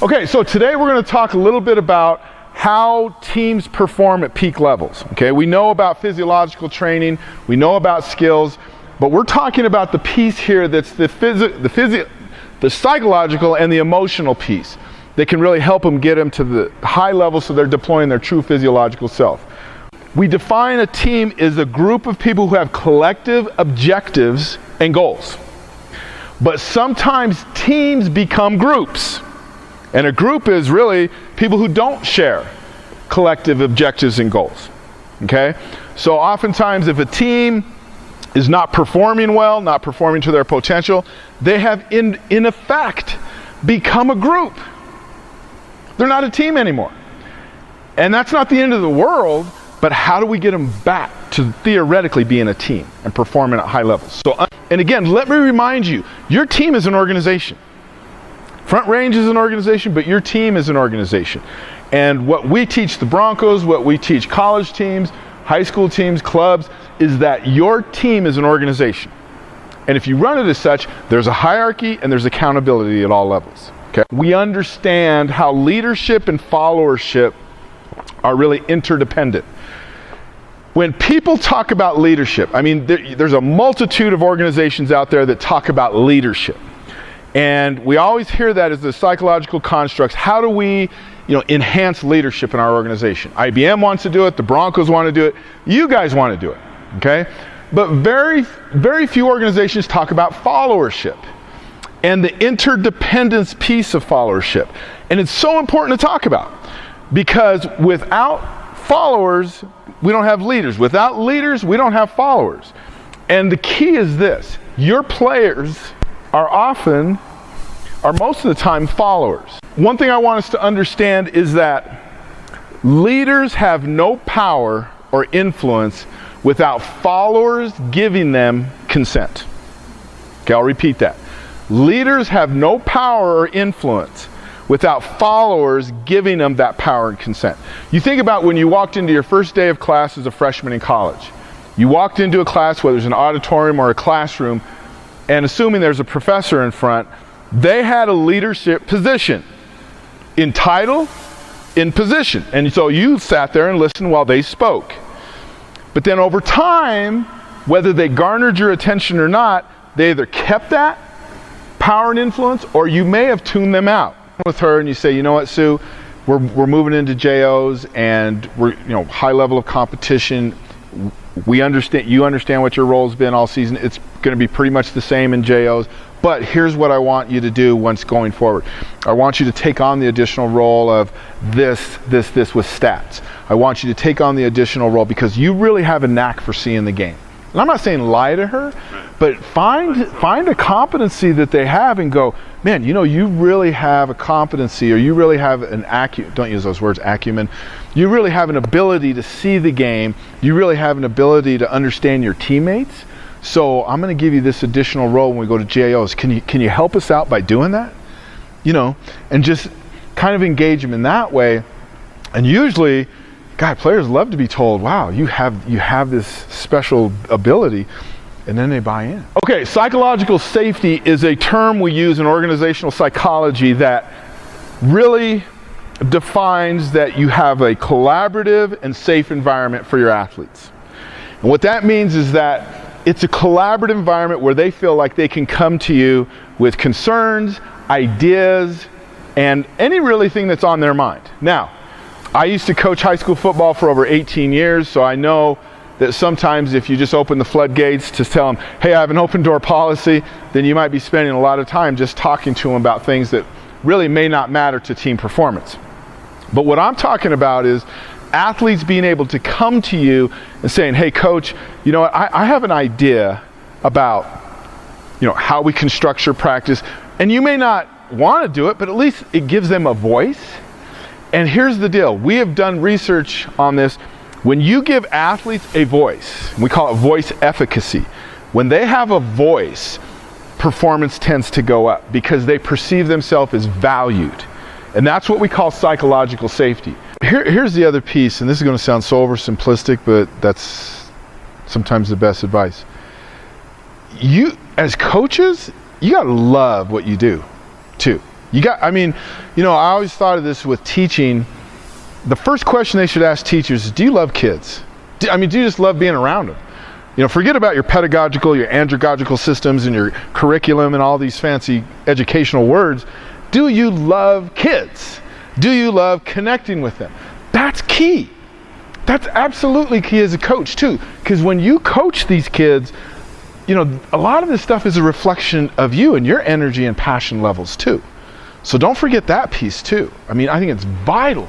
Okay, so today we're going to talk a little bit about how teams perform at peak levels. Okay, we know about physiological training, we know about skills, but we're talking about the piece here that's the psychological and the emotional piece that can really help them get them to the high level so they're deploying their true physiological self. We define a team as a group of people who have collective objectives and goals. But sometimes teams become groups. And a group is really people who don't share collective objectives and goals. Okay? So oftentimes if a team is not performing well, not performing to their potential, they have in effect become a group. They're not a team anymore. And that's not the end of the world, but how do we get them back to theoretically being a team and performing at high levels? So, and again, let me remind you, your team is an organization. Front Range is an organization, but your team is an organization. And what we teach the Broncos, what we teach college teams, high school teams, clubs, is that your team is an organization. And if you run it as such, there's a hierarchy and there's accountability at all levels. Okay? We understand how leadership and followership are really interdependent. When people talk about leadership, I mean, there's a multitude of organizations out there that talk about leadership. And we always hear that as the psychological constructs. How do we, enhance leadership in our organization? IBM wants to do it. The Broncos want to do it. You guys want to do it. Okay? But very, very few organizations talk about followership and the interdependence piece of followership. And it's so important to talk about because without followers, we don't have leaders. Without leaders, we don't have followers. And the key is this: your players are most of the time followers. One thing I want us to understand is that leaders have no power or influence without followers giving them consent. Okay, I'll repeat that. Leaders have no power or influence without followers giving them that power and consent. You think about when you walked into your first day of class as a freshman in college. You walked into a class, whether it's an auditorium or a classroom, and assuming there's a professor in front, they had a leadership position, in title, in position. And so you sat there and listened while they spoke. But then over time, whether they garnered your attention or not, they either kept that power and influence, or you may have tuned them out. With her and you say, you know what, Sue, we're moving into JOs and we're, high level of competition. You understand what your role's been all season. It's going to be pretty much the same in JOs, but here's what I want you to do once going forward. I want you to take on the additional role of this with stats. I want you to take on the additional role because you really have a knack for seeing the game. And I'm not saying lie to her, but find a competency that they have and go, man, you really have a competency, or you really have an don't use those words, acumen. You really have an ability to see the game. You really have an ability to understand your teammates. So I'm going to give you this additional role when we go to JOs. Can you help us out by doing that? And just kind of engage them in that way. And usually, players love to be told, wow, you have this special ability, and then they buy in. Okay, psychological safety is a term we use in organizational psychology that really defines that you have a collaborative and safe environment for your athletes. And what that means is that it's a collaborative environment where they feel like they can come to you with concerns, ideas, and any really thing that's on their mind. Now, I used to coach high school football for over 18 years, so I know that sometimes if you just open the floodgates to tell them, hey, I have an open door policy, then you might be spending a lot of time just talking to them about things that really may not matter to team performance. But what I'm talking about is athletes being able to come to you and saying, hey, coach, you know what, I have an idea about how we can structure practice. And you may not want to do it, but at least it gives them a voice. And here's the deal. We have done research on this. When you give athletes a voice, we call it voice efficacy. When they have a voice, performance tends to go up because they perceive themselves as valued. And that's what we call psychological safety. Here's the other piece, and this is going to sound so oversimplistic, but that's sometimes the best advice. You, as coaches, you got to love what you do, too. I always thought of this with teaching. The first question they should ask teachers is, do you love kids? Do you just love being around them? Forget about your pedagogical, your andragogical systems and your curriculum and all these fancy educational words. Do you love kids? Do you love connecting with them? That's key. That's absolutely key as a coach too. Because when you coach these kids, a lot of this stuff is a reflection of you and your energy and passion levels too. So don't forget that piece too. I think it's vital